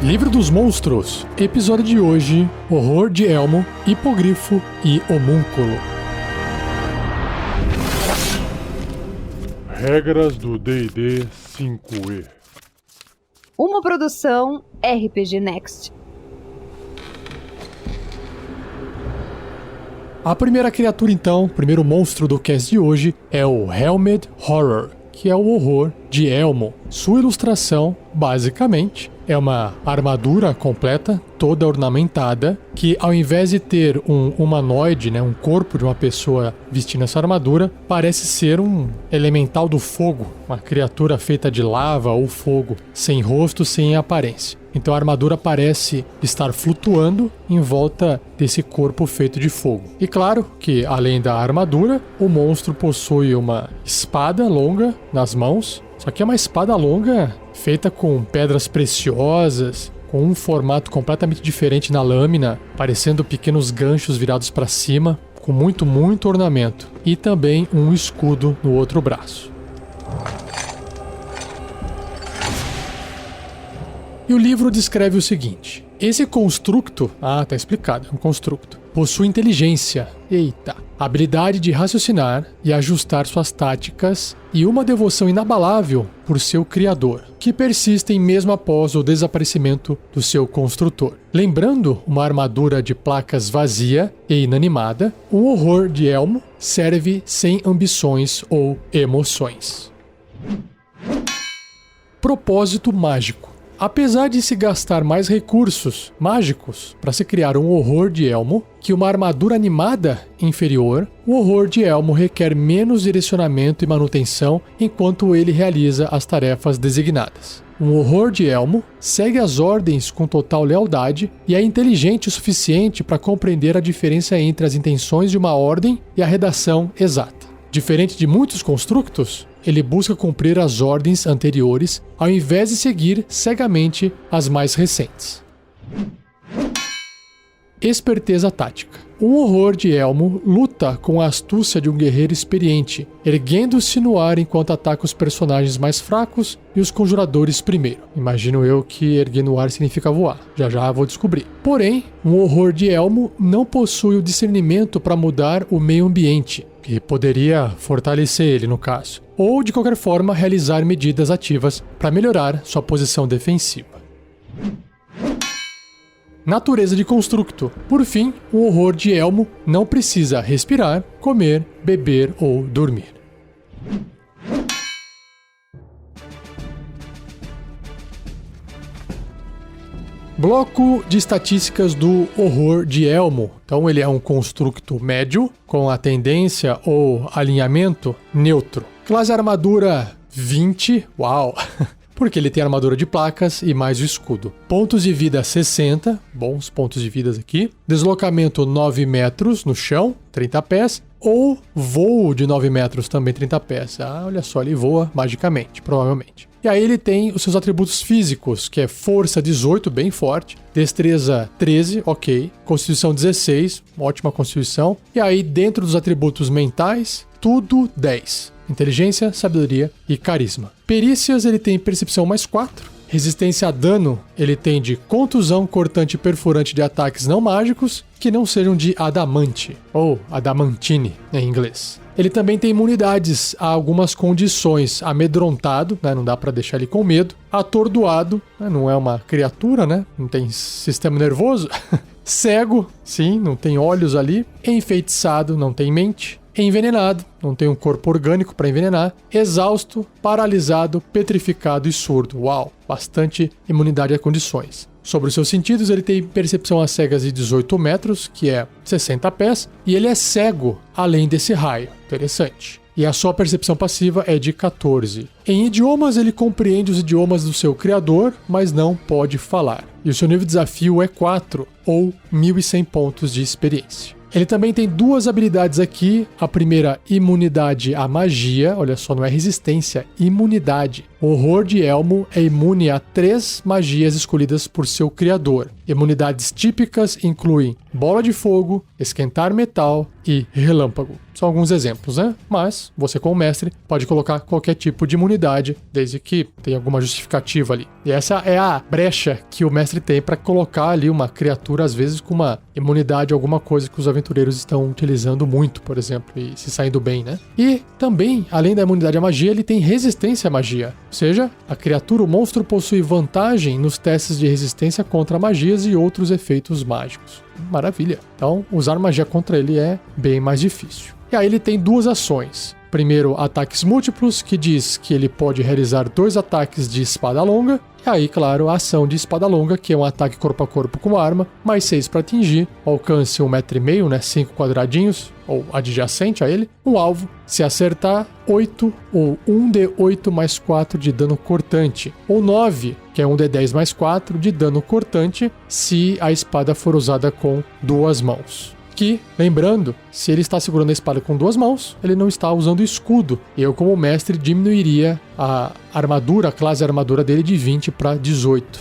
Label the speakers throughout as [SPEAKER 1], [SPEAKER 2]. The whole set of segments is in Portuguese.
[SPEAKER 1] Livro dos Monstros, episódio de hoje, Horror de Elmo, Hipogrifo e Homúnculo.
[SPEAKER 2] Regras do D&D 5e.
[SPEAKER 3] Uma produção RPG Next.
[SPEAKER 1] A primeira criatura então, o primeiro monstro do cast de hoje, é o Helmed Horror, que é o horror de Elmo. Sua ilustração, basicamente, é uma armadura completa, toda ornamentada, que ao invés de ter um humanoide, um corpo de uma pessoa vestindo essa armadura, parece ser um elemental do fogo, uma criatura feita de lava ou fogo, sem rosto, sem aparência. Então a armadura parece estar flutuando em volta desse corpo feito de fogo. E claro que, além da armadura, o monstro possui uma espada longa nas mãos, só que é uma espada longa feita com pedras preciosas, com um formato completamente diferente na lâmina, parecendo pequenos ganchos virados para cima, com muito ornamento, e também um escudo no outro braço. E o livro descreve o seguinte: esse constructo, tá explicado, é um constructo, possui inteligência, habilidade de raciocinar e ajustar suas táticas e uma devoção inabalável por seu criador, que persistem mesmo após o desaparecimento do seu construtor. Lembrando uma armadura de placas vazia e inanimada, o horror de Elmo serve sem ambições ou emoções. Propósito mágico. Apesar de se gastar mais recursos mágicos para se criar um horror de Elmo que uma armadura animada inferior, o horror de Elmo requer menos direcionamento e manutenção enquanto ele realiza as tarefas designadas. Um horror de Elmo segue as ordens com total lealdade e é inteligente o suficiente para compreender a diferença entre as intenções de uma ordem e a redação exata. Diferente de muitos constructos, ele busca cumprir as ordens anteriores ao invés de seguir cegamente as mais recentes. Esperteza tática. Um horror de Elmo luta com a astúcia de um guerreiro experiente, erguendo-se no ar enquanto ataca os personagens mais fracos e os conjuradores primeiro. Imagino eu que erguer no ar significa voar. Já vou descobrir. Porém, um horror de Elmo não possui o discernimento para mudar o meio ambiente, que poderia fortalecer ele no caso, ou de qualquer forma realizar medidas ativas para melhorar sua posição defensiva. Natureza de constructo. Por fim, o horror de Elmo não precisa respirar, comer, beber ou dormir. Bloco de estatísticas do horror de Elmo. Então ele é um constructo médio, com a tendência ou alinhamento neutro. Classe armadura 20, uau! Porque ele tem armadura de placas e mais o escudo. Pontos de vida 60, bons pontos de vida aqui. Deslocamento 9 metros no chão, 30 pés. Ou voo de 9 metros, também 30 pés. Olha só, ele voa magicamente, provavelmente. E aí ele tem os seus atributos físicos, que é força 18, bem forte. Destreza 13, ok. Constituição 16, ótima constituição. E aí dentro dos atributos mentais, tudo 10. Inteligência, sabedoria e carisma. Perícias, ele tem percepção mais 4. Resistência a dano, ele tem de contusão, cortante e perfurante de ataques não mágicos que não sejam de adamante, ou adamantine em inglês. Ele também tem imunidades a algumas condições. Amedrontado, não dá pra deixar ele com medo. Atordoado, não é uma criatura, não tem sistema nervoso. Cego, sim, não tem olhos ali. Enfeitiçado, não tem mente. Envenenado, não tem um corpo orgânico para envenenar. Exausto, paralisado, petrificado e surdo. Uau, bastante imunidade a condições. Sobre os seus sentidos, ele tem percepção às cegas de 18 metros, que é 60 pés, e ele é cego além desse raio. Interessante. E a sua percepção passiva é de 14. Em idiomas, ele compreende os idiomas do seu criador, mas não pode falar. E o seu nível de desafio é 4, ou 1.100 pontos de experiência. Ele também tem duas habilidades aqui. A primeira, imunidade à magia. Olha só, não é resistência, imunidade. O horror de Elmo é imune a 3 magias escolhidas por seu criador. Imunidades típicas incluem bola de fogo, esquentar metal, e relâmpago. São alguns exemplos, né? Mas você, como mestre, pode colocar qualquer tipo de imunidade, desde que tenha alguma justificativa ali. E essa é a brecha que o mestre tem para colocar ali uma criatura, às vezes, com uma imunidade a alguma coisa que os aventureiros estão utilizando muito, por exemplo, e se saindo bem, né? E também, além da imunidade à magia, ele tem resistência à magia. Ou seja, a criatura, o monstro, possui vantagem nos testes de resistência contra magias e outros efeitos mágicos. Maravilha! Então, usar magia contra ele é bem mais difícil. E aí ele tem duas ações. Primeiro, ataques múltiplos, que diz que ele pode realizar 2 ataques de espada longa. E aí, claro, a ação de espada longa, que é um ataque corpo a corpo com arma, mais 6 para atingir, alcance 1,5 m, né, 5 quadradinhos, ou adjacente a ele, o alvo, se acertar, 8 ou 1d8 mais 4 de dano cortante, ou 9, que é 1d10 mais 4 de dano cortante, se a espada for usada com 2 mãos. Que, lembrando, se ele está segurando a espada com 2 mãos, ele não está usando escudo. Eu, como mestre, diminuiria a armadura, a classe armadura dele de 20 para 18.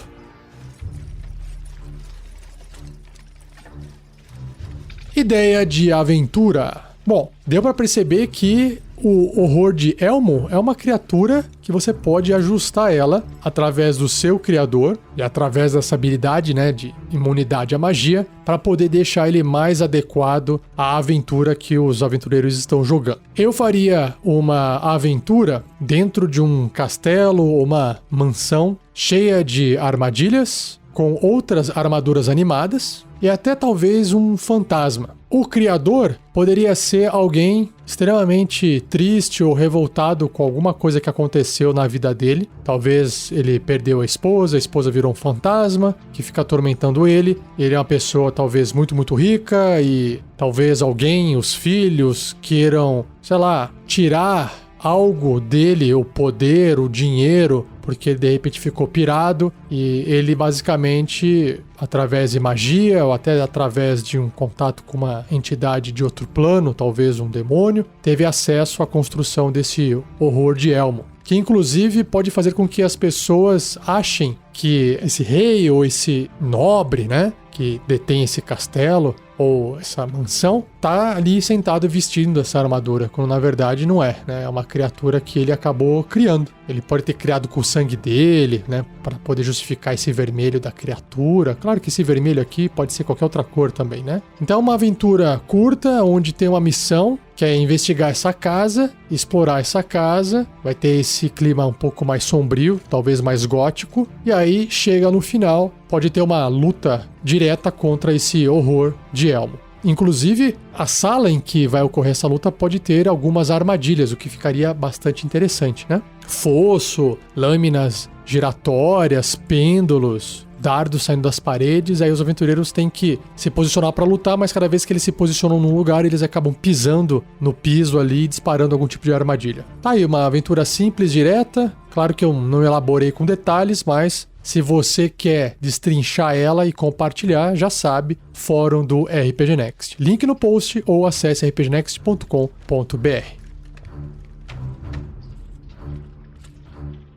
[SPEAKER 1] Ideia de aventura. Bom, deu para perceber que o horror de Elmo é uma criatura que você pode ajustar ela através do seu criador e através dessa habilidade, né, de imunidade à magia, para poder deixar ele mais adequado à aventura que os aventureiros estão jogando. Eu faria uma aventura dentro de um castelo ou uma mansão cheia de armadilhas, com outras armaduras animadas e até talvez um fantasma. O criador poderia ser alguém extremamente triste ou revoltado com alguma coisa que aconteceu na vida dele. Talvez ele perdeu a esposa virou um fantasma que fica atormentando ele. Ele é uma pessoa talvez muito, muito rica e talvez alguém, os filhos, queiram, sei lá, tirar algo dele, o poder, o dinheiro, porque ele de repente ficou pirado e ele basicamente, através de magia ou até através de um contato com uma entidade de outro plano, talvez um demônio, teve acesso à construção desse horror de Elmo, que inclusive pode fazer com que as pessoas achem que esse rei ou esse nobre, né, que detém esse castelo ou essa mansão, tá ali sentado vestindo essa armadura, quando na verdade não é, né? É uma criatura que ele acabou criando. Ele pode ter criado com o sangue dele, né, para poder justificar esse vermelho da criatura. Claro que esse vermelho aqui pode ser qualquer outra cor também, né? Então é uma aventura curta, onde tem uma missão, que é investigar essa casa, explorar essa casa, vai ter esse clima um pouco mais sombrio, talvez mais gótico, e aí chega no final, pode ter uma luta direta contra esse horror de Elmo. Inclusive, a sala em que vai ocorrer essa luta pode ter algumas armadilhas, o que ficaria bastante interessante, né? Fosso, lâminas giratórias, pêndulos, dardos saindo das paredes, aí os aventureiros têm que se posicionar para lutar, mas cada vez que eles se posicionam num lugar, eles acabam pisando no piso ali e disparando algum tipo de armadilha. Tá aí, uma aventura simples, direta. Claro que eu não elaborei com detalhes, mas se você quer destrinchar ela e compartilhar, já sabe, fórum do RPG Next. Link no post ou acesse rpgnext.com.br.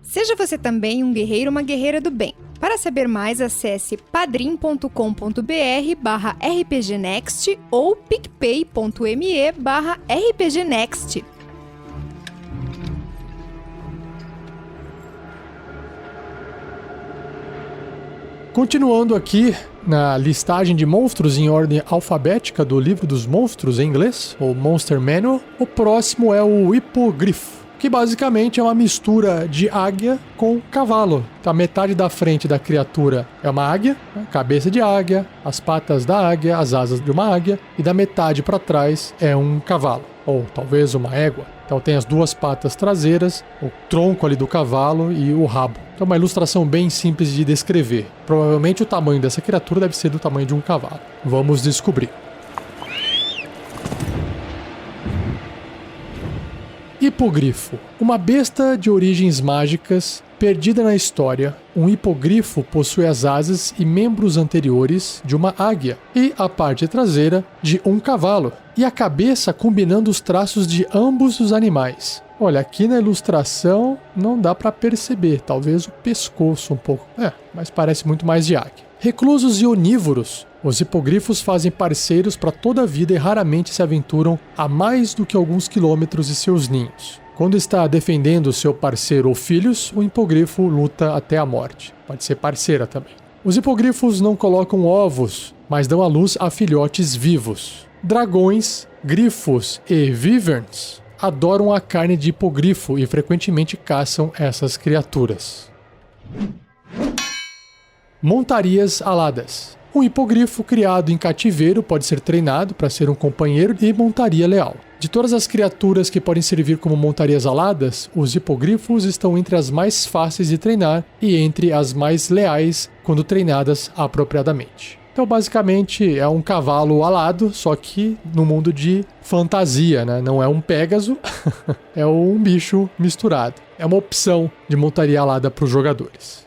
[SPEAKER 4] Seja você também um guerreiro ou uma guerreira do bem. Para saber mais, acesse padrim.com.br/rpgnext ou picpay.me/rpgnext.
[SPEAKER 1] Continuando aqui na listagem de monstros em ordem alfabética do livro dos monstros em inglês, ou Monster Manual, o próximo é o hipogrifo, que basicamente é uma mistura de águia com cavalo. Então, a metade da frente da criatura é uma águia, a cabeça de águia, as patas da águia, as asas de uma águia, e da metade para trás é um cavalo, ou talvez uma égua. Então tem as duas patas traseiras, o tronco ali do cavalo e o rabo. Então é uma ilustração bem simples de descrever. Provavelmente o tamanho dessa criatura deve ser do tamanho de um cavalo. Vamos descobrir. Hipogrifo. Uma besta de origens mágicas, perdida na história. Um hipogrifo possui as asas e membros anteriores de uma águia e a parte traseira de um cavalo, e a cabeça combinando os traços de ambos os animais. Olha, aqui na ilustração não dá para perceber, talvez o pescoço um pouco, mas parece muito mais de águia. Reclusos e onívoros. Os hipogrifos fazem parceiros para toda a vida e raramente se aventuram a mais do que alguns quilômetros de seus ninhos. Quando está defendendo seu parceiro ou filhos, o hipogrifo luta até a morte. Pode ser parceira também. Os hipogrifos não colocam ovos, mas dão à luz a filhotes vivos. Dragões, grifos e wyverns adoram a carne de hipogrifo e frequentemente caçam essas criaturas. Montarias aladas. Um hipogrifo criado em cativeiro pode ser treinado para ser um companheiro de montaria leal. De todas as criaturas que podem servir como montarias aladas, os hipogrifos estão entre as mais fáceis de treinar e entre as mais leais quando treinadas apropriadamente. Então, basicamente, é um cavalo alado, só que no mundo de fantasia, né? Não é um Pégaso, é um bicho misturado. É uma opção de montaria alada para os jogadores.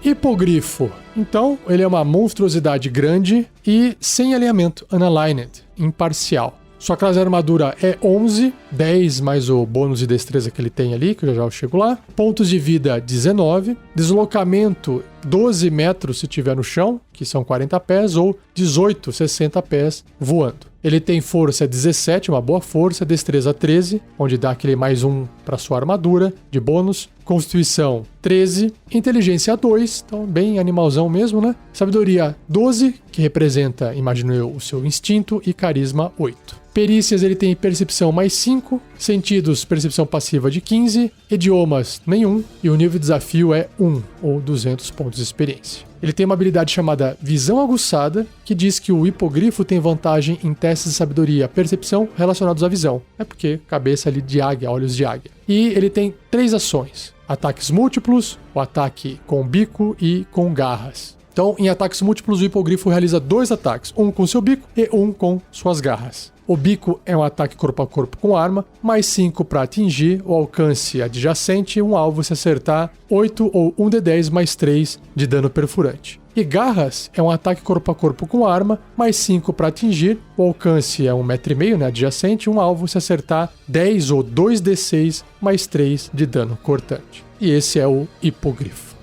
[SPEAKER 1] Hipogrifo. Então, ele é uma monstruosidade grande e sem alinhamento, unaligned, imparcial. Sua classe de armadura é 11, 10 mais o bônus de destreza que ele tem ali, que eu já chego lá. Pontos de vida, 19. Deslocamento, 12 metros se tiver no chão, que são 40 pés, ou 18, 60 pés voando. Ele tem força 17, uma boa força, destreza 13, onde dá aquele mais um para sua armadura de bônus. Constituição 13, inteligência 2, então bem animalzão mesmo, né? Sabedoria 12, que representa, imagino eu, o seu instinto, e carisma 8. Perícias ele tem percepção mais 5, sentidos, percepção passiva de 15, idiomas nenhum, e o nível de desafio é 1, ou 200 pontos de experiência. Ele tem uma habilidade chamada Visão Aguçada, que diz que o hipogrifo tem vantagem em testes de sabedoria, percepção relacionados à visão. É porque cabeça ali de águia, olhos de águia. E ele tem 3 ações: ataques múltiplos, o ataque com bico e com garras. Então, em ataques múltiplos, o hipogrifo realiza 2 ataques, um com seu bico e um com suas garras. O bico é um ataque corpo a corpo com arma, mais 5 para atingir o alcance adjacente e um alvo se acertar 8 ou 1d10 mais 3 de dano perfurante. E garras é um ataque corpo a corpo com arma, mais 5 para atingir, o alcance é 1,5 m, né, adjacente, um alvo se acertar 10 ou 2d6 mais 3 de dano cortante. E esse é o hipogrifo.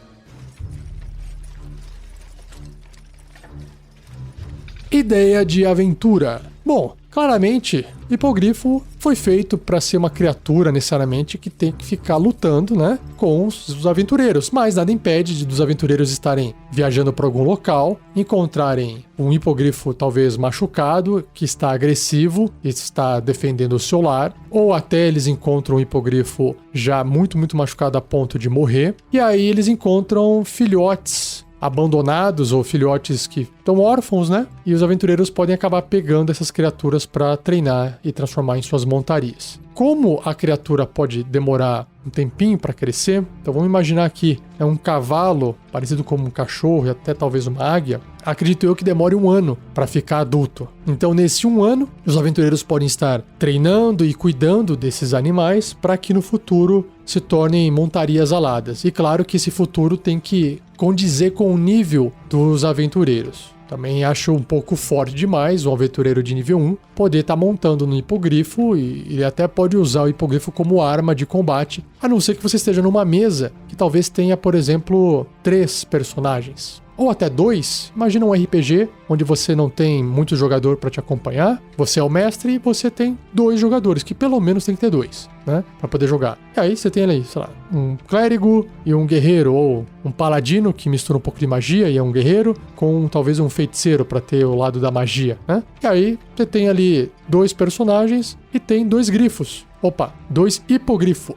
[SPEAKER 1] Ideia de aventura. Bom, claramente, hipogrifo foi feito para ser uma criatura necessariamente que tem que ficar lutando, né, com os aventureiros, mas nada impede dos aventureiros estarem viajando para algum local, encontrarem um hipogrifo talvez machucado, que está agressivo e está defendendo o seu lar, ou até eles encontram um hipogrifo já muito machucado a ponto de morrer, e aí eles encontram filhotes abandonados ou filhotes que estão órfãos, né? E os aventureiros podem acabar pegando essas criaturas para treinar e transformar em suas montarias. Como a criatura pode demorar um tempinho para crescer, então vamos imaginar que é um cavalo parecido com um cachorro e até talvez uma águia. Acredito eu que demore 1 ano para ficar adulto. Então, nesse 1 ano, os aventureiros podem estar treinando e cuidando desses animais para que no futuro se tornem montarias aladas. E claro que esse futuro tem que condizer com o nível dos aventureiros. Também acho um pouco forte demais um aventureiro de nível 1 poder estar montando no hipogrifo, e ele até pode usar o hipogrifo como arma de combate, a não ser que você esteja numa mesa que talvez tenha, por exemplo, 3 personagens. Ou até 2, imagina um RPG onde você não tem muito jogador para te acompanhar, você é o mestre e você tem 2 jogadores, que pelo menos tem que ter 2, né, para poder jogar. E aí você tem ali, sei lá, um clérigo e um guerreiro, ou um paladino que mistura um pouco de magia e é um guerreiro, com talvez um feiticeiro para ter o lado da magia, né? E aí você tem ali 2 personagens e tem 2 grifos. Opa, 2 hipogrifos.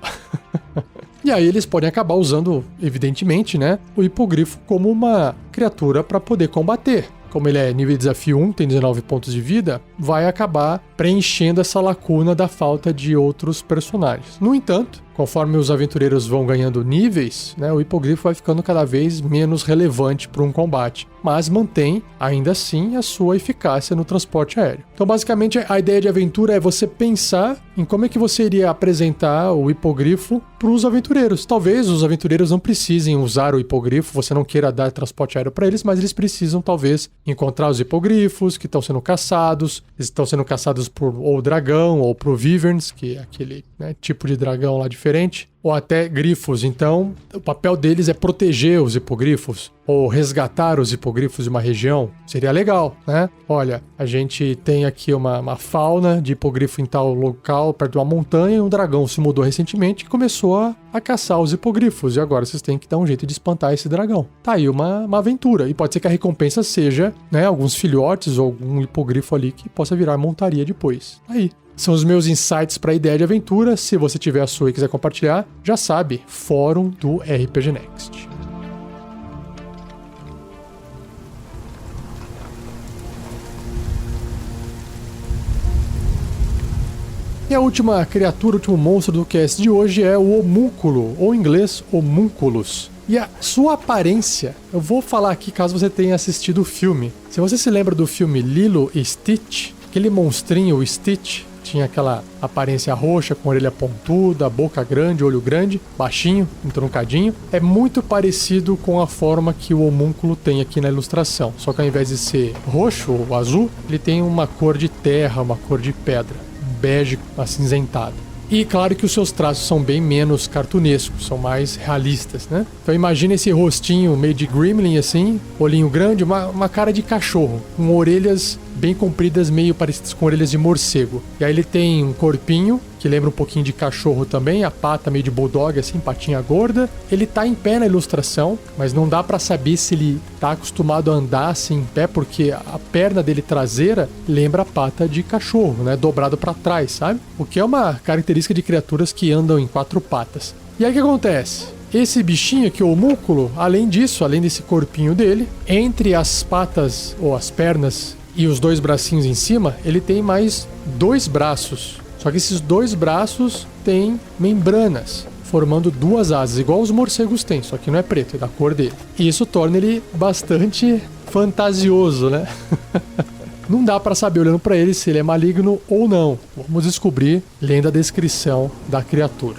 [SPEAKER 1] E aí eles podem acabar usando, evidentemente, né, o hipogrifo como uma criatura para poder combater. Como ele é nível de desafio 1, tem 19 pontos de vida, vai acabar preenchendo essa lacuna da falta de outros personagens. No entanto, conforme os aventureiros vão ganhando níveis, né, o hipogrifo vai ficando cada vez menos relevante para um combate, mas mantém, ainda assim, a sua eficácia no transporte aéreo. Então, basicamente, a ideia de aventura é você pensar em como é que você iria apresentar o hipogrifo para os aventureiros. Talvez os aventureiros não precisem usar o hipogrifo, você não queira dar transporte aéreo para eles, mas eles precisam, talvez, encontrar os hipogrifos que estão sendo caçados. Eles estão sendo caçados por ou dragão ou por wyverns, que é aquele, né, tipo de dragão lá diferente. diferente, ou até grifos. Então, o papel deles é proteger os hipogrifos, ou resgatar os hipogrifos de uma região. Seria legal, né? Olha, a gente tem aqui uma fauna de hipogrifo em tal local, perto de uma montanha, e um dragão se mudou recentemente e começou a caçar os hipogrifos, e agora vocês têm que dar um jeito de espantar esse dragão. Tá aí uma aventura, e pode ser que a recompensa seja, né, alguns filhotes ou algum hipogrifo ali que possa virar montaria depois. Aí. São os meus insights para a ideia de aventura. Se você tiver a sua e quiser compartilhar, já sabe, fórum do RPG Next. E a última criatura, o último monstro do cast de hoje é o homúnculo, ou em inglês, homunculus. E a sua aparência, eu vou falar aqui caso você tenha assistido o filme. Se você se lembra do filme Lilo e Stitch, aquele monstrinho, o Stitch, tinha aquela aparência roxa, com orelha pontuda, boca grande, olho grande, baixinho, entroncadinho. É muito parecido com a forma que o homúnculo tem aqui na ilustração. Só que ao invés de ser roxo ou azul, ele tem uma cor de terra, uma cor de pedra. Um bege acinzentado. E claro que os seus traços são bem menos cartunescos, são mais realistas, né? Então imagina esse rostinho meio de gremlin assim, olhinho grande, uma cara de cachorro, com orelhas bem compridas, meio parecidas com orelhas de morcego. E aí ele tem um corpinho, que lembra um pouquinho de cachorro também, a pata meio de bulldog assim, patinha gorda. Ele tá em pé na ilustração, mas não dá pra saber se ele tá acostumado a andar assim em pé, porque a perna dele traseira lembra a pata de cachorro, né? Dobrado pra trás, sabe? O que é uma característica de criaturas que andam em 4 patas. E aí o que acontece? Esse bichinho aqui, o homúnculo, além disso, além desse corpinho dele, entre as patas ou as pernas e os 2 bracinhos em cima, ele tem mais 2 braços. Só que esses 2 braços têm membranas, formando 2 asas, igual os morcegos têm, só que não é preto, é da cor dele. E isso torna ele bastante fantasioso, né? Não dá pra saber olhando pra ele se ele é maligno ou não. Vamos descobrir lendo a descrição da criatura.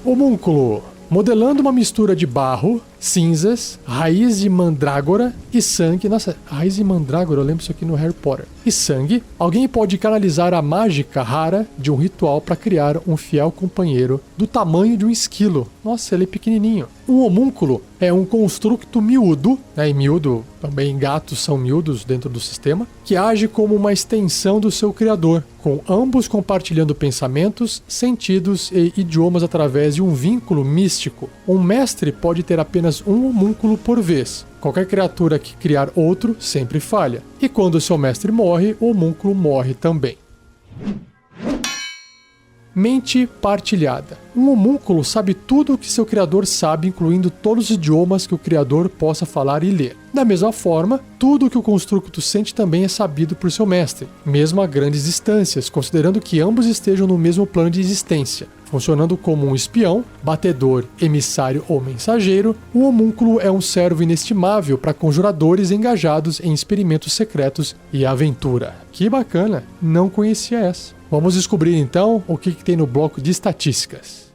[SPEAKER 1] Homúnculo. Modelando uma mistura de barro, cinzas, raiz de mandrágora e sangue. Nossa, raiz de mandrágora, eu lembro isso aqui no Harry Potter. E sangue, alguém pode canalizar a mágica rara de um ritual para criar um fiel companheiro do tamanho de um esquilo. Nossa, ele é pequenininho. Um homúnculo é um construto miúdo, né? E miúdo, também gatos são miúdos dentro do sistema, que age como uma extensão do seu criador, com ambos compartilhando pensamentos, sentidos e idiomas através de um vínculo místico. Um mestre pode ter apenas um homúnculo por vez. Qualquer criatura que criar outro sempre falha. E quando seu mestre morre, o homúnculo morre também. Mente partilhada. Um homúnculo sabe tudo o que seu criador sabe, incluindo todos os idiomas que o criador possa falar e ler. Da mesma forma, tudo o que o construto sente também é sabido por seu mestre, mesmo a grandes distâncias, considerando que ambos estejam no mesmo plano de existência. Funcionando como um espião, batedor, emissário ou mensageiro, o homúnculo é um servo inestimável para conjuradores engajados em experimentos secretos e aventura. Que bacana! Não conhecia essa. Vamos descobrir então o que tem no bloco de estatísticas.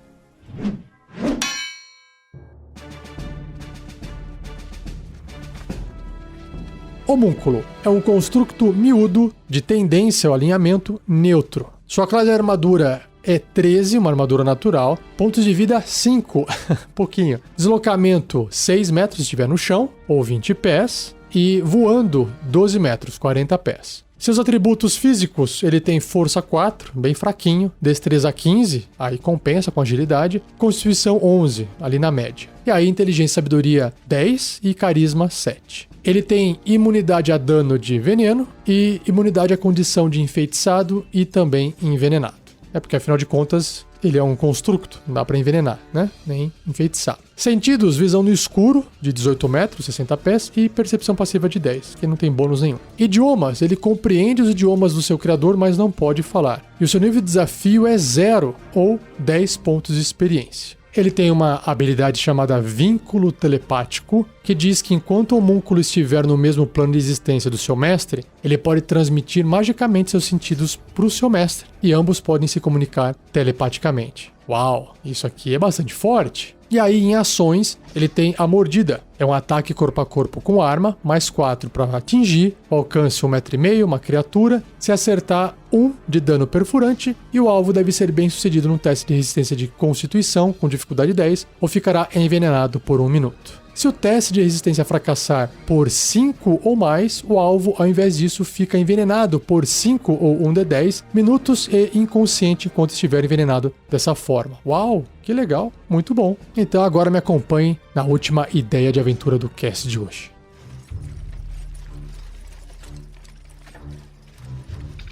[SPEAKER 1] Homúnculo é um construto miúdo de tendência ao alinhamento neutro. Sua classe de armadura é 13, uma armadura natural. Pontos de vida 5, pouquinho. Deslocamento 6 metros se estiver no chão, ou 20 pés. E voando 12 metros, 40 pés. Seus atributos físicos, ele tem força 4, bem fraquinho, destreza 15, aí compensa com agilidade, constituição 11, ali na média. E aí inteligência e sabedoria 10 e carisma 7. Ele tem imunidade a dano de veneno e imunidade à condição de enfeitiçado e também envenenado. É porque afinal de contas ele é um construto, não dá pra envenenar, né? Nem enfeitiçar. Sentidos, visão no escuro, de 18 metros, 60 pés, e percepção passiva de 10, que não tem bônus nenhum. Idiomas, ele compreende os idiomas do seu criador, mas não pode falar. E o seu nível de desafio é 0, ou 10 pontos de experiência. Ele tem uma habilidade chamada vínculo telepático, que diz que enquanto o homúnculo estiver no mesmo plano de existência do seu mestre, ele pode transmitir magicamente seus sentidos para o seu mestre, e ambos podem se comunicar telepaticamente. Uau, isso aqui é bastante forte. E aí, em ações, ele tem a mordida. É um ataque corpo a corpo com arma, mais 4 para atingir, alcance 1,5 m, uma criatura. Se acertar, 1 de dano perfurante, e o alvo deve ser bem sucedido num teste de resistência de constituição, com dificuldade 10, ou ficará envenenado por 1 minuto. Se o teste de resistência fracassar por 5 ou mais, o alvo, ao invés disso, fica envenenado por 5 ou 1d10 minutos e inconsciente enquanto estiver envenenado dessa forma. Uau, que legal, muito bom. Então agora me acompanhe na última ideia de aventura do cast de hoje.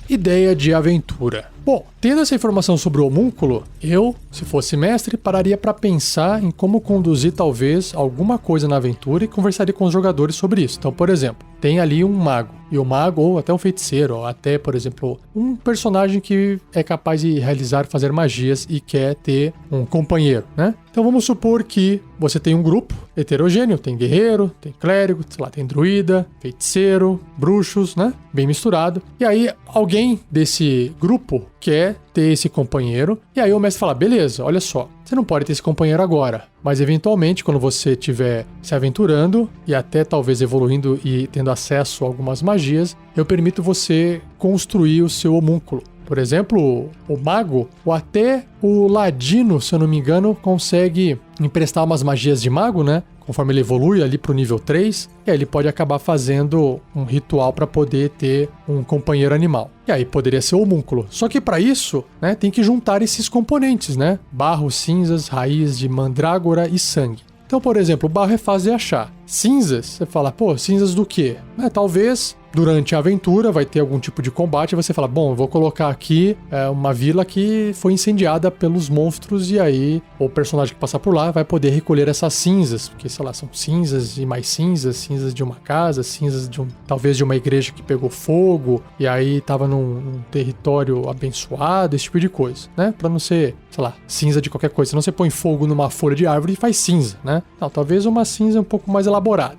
[SPEAKER 1] Ideia de aventura. Bom, tendo essa informação sobre o homúnculo, eu, se fosse mestre, pararia para pensar em como conduzir talvez alguma coisa na aventura e conversaria com os jogadores sobre isso. Então, por exemplo, tem ali um mago, e o mago, ou até um feiticeiro, ou até, por exemplo, um personagem que é capaz de fazer magias e quer ter um companheiro, né? Então vamos supor que você tem um grupo heterogêneo, tem guerreiro, tem clérigo, sei lá, tem druida, feiticeiro, bruxos, né? Bem misturado. E aí alguém desse grupo quer ter esse companheiro, e aí o mestre fala, beleza, olha só, você não pode ter esse companheiro agora, mas eventualmente quando você estiver se aventurando e até talvez evoluindo e tendo acesso a algumas magias, eu permito você construir o seu homúnculo. Por exemplo, o mago, ou até o ladino, se eu não me engano, consegue emprestar umas magias de mago, né? Conforme ele evolui ali pro nível 3, e aí ele pode acabar fazendo um ritual para poder ter um companheiro animal. E aí poderia ser o homúnculo. Só que para isso, né, tem que juntar esses componentes, né? Barro, cinzas, raiz de mandrágora e sangue. Então, por exemplo, o barro é fácil de achar. Cinzas, você fala, pô, cinzas do quê? Talvez durante a aventura vai ter algum tipo de combate e você fala, bom, eu vou colocar aqui uma vila que foi incendiada pelos monstros e aí o personagem que passar por lá vai poder recolher essas cinzas, porque, sei lá, são cinzas e mais cinzas, cinzas de uma casa, cinzas de talvez de uma igreja que pegou fogo e aí tava num território abençoado, esse tipo de coisa, né? Pra não ser, sei lá, cinza de qualquer coisa. Senão você põe fogo numa folha de árvore e faz cinza, né? Não, talvez uma cinza um pouco mais elaborada.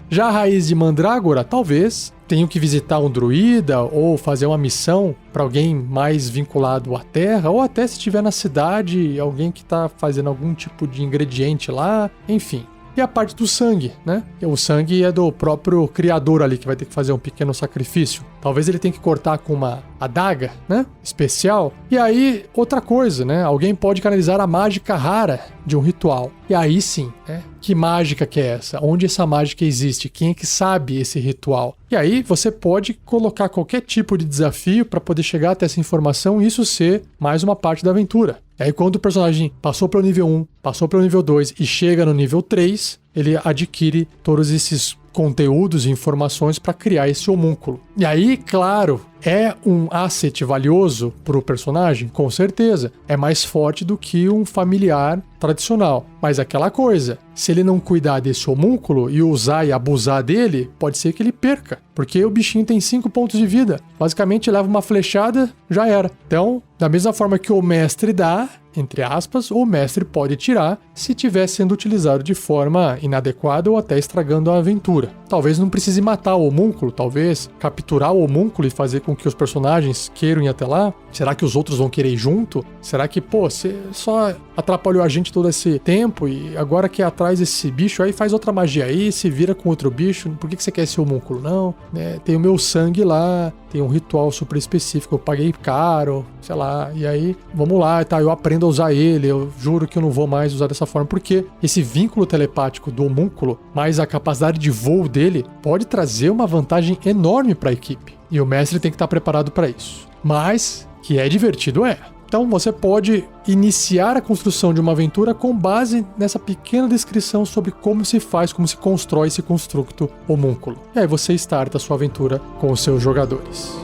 [SPEAKER 1] Já a raiz de mandrágora, talvez tenham que visitar um druida ou fazer uma missão para alguém mais vinculado à terra, ou até se estiver na cidade, alguém que está fazendo algum tipo de ingrediente lá, enfim. E a parte do sangue, né? O sangue é do próprio criador ali, que vai ter que fazer um pequeno sacrifício. Talvez ele tenha que cortar com uma adaga, né? Especial. E aí, outra coisa, né? Alguém pode canalizar a mágica rara de um ritual. E aí sim, né? Que mágica que é essa? Onde essa mágica existe? Quem é que sabe esse ritual? E aí você pode colocar qualquer tipo de desafio para poder chegar até essa informação e isso ser mais uma parte da aventura. E aí quando o personagem passou pelo nível 1, passou pelo nível 2 e chega no nível 3, ele adquire todos esses conteúdos e informações para criar esse homúnculo. E aí, claro, é um asset valioso para o personagem? Com certeza. É mais forte do que um familiar tradicional. Mas aquela coisa, se ele não cuidar desse homúnculo e usar e abusar dele, pode ser que ele perca. Porque o bichinho tem 5 pontos de vida. Basicamente, leva uma flechada, já era. Então, da mesma forma que o mestre dá, entre aspas, o mestre pode tirar se estiver sendo utilizado de forma inadequada ou até estragando a aventura. Talvez não precise matar o homúnculo, talvez capturar o homúnculo e fazer com que os personagens queiram ir até lá. Será que os outros vão querer ir junto? Será que, pô, você só atrapalhou a gente todo esse tempo e agora quer atrás desse bicho aí, faz outra magia aí, se vira com outro bicho, por que você quer esse homúnculo? Não, né? Tem o meu sangue lá, tem um ritual super específico, eu paguei caro, sei lá, e aí, vamos lá, tá, eu aprendo a usar ele, eu juro que eu não vou mais usar dessa forma, porque esse vínculo telepático do homúnculo, mais a capacidade de voo dele, pode trazer uma vantagem enorme para a equipe, e o mestre tem que estar preparado para isso. Mas, que é divertido, é. Então você pode iniciar a construção de uma aventura com base nessa pequena descrição sobre como se faz, como se constrói esse construto homúnculo. E aí você starta a sua aventura com os seus jogadores.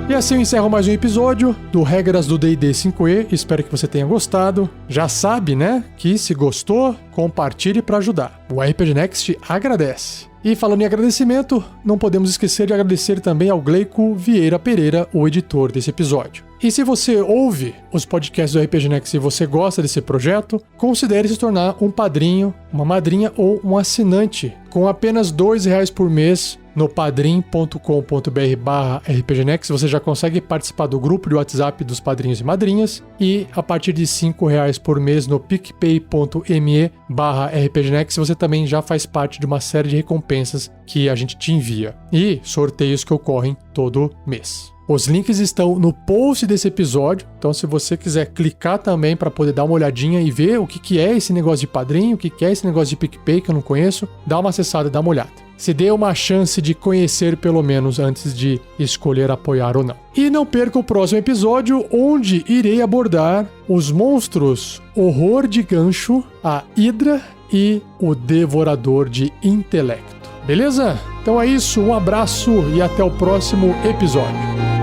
[SPEAKER 1] E assim eu encerro mais um episódio do Regras do D&D 5e, espero que você tenha gostado. Já sabe, né, que se gostou, compartilhe para ajudar. O RPG Next agradece. E falando em agradecimento, não podemos esquecer de agradecer também ao Gleico Vieira Pereira, o editor desse episódio. E se você ouve os podcasts do RPG Next e você gosta desse projeto, considere se tornar um padrinho, uma madrinha ou um assinante. Com apenas R$2 por mês no padrim.com.br/rpgnext você já consegue participar do grupo de WhatsApp dos padrinhos e madrinhas, e a partir de R$5 por mês no picpay.me/rpgnext você também já faz parte de uma série de recompensas que a gente te envia e sorteios que ocorrem todo mês. Os links estão no post desse episódio, então se você quiser clicar também para poder dar uma olhadinha e ver o que é esse negócio de padrinho, o que é esse negócio de PicPay que eu não conheço, dá uma acessada e dá uma olhada. Se dê uma chance de conhecer pelo menos antes de escolher apoiar ou não. E não perca o próximo episódio, onde irei abordar os monstros Horror de Gancho, a Hidra e o Devorador de Intelecto. Beleza? Então é isso, um abraço e até o próximo episódio.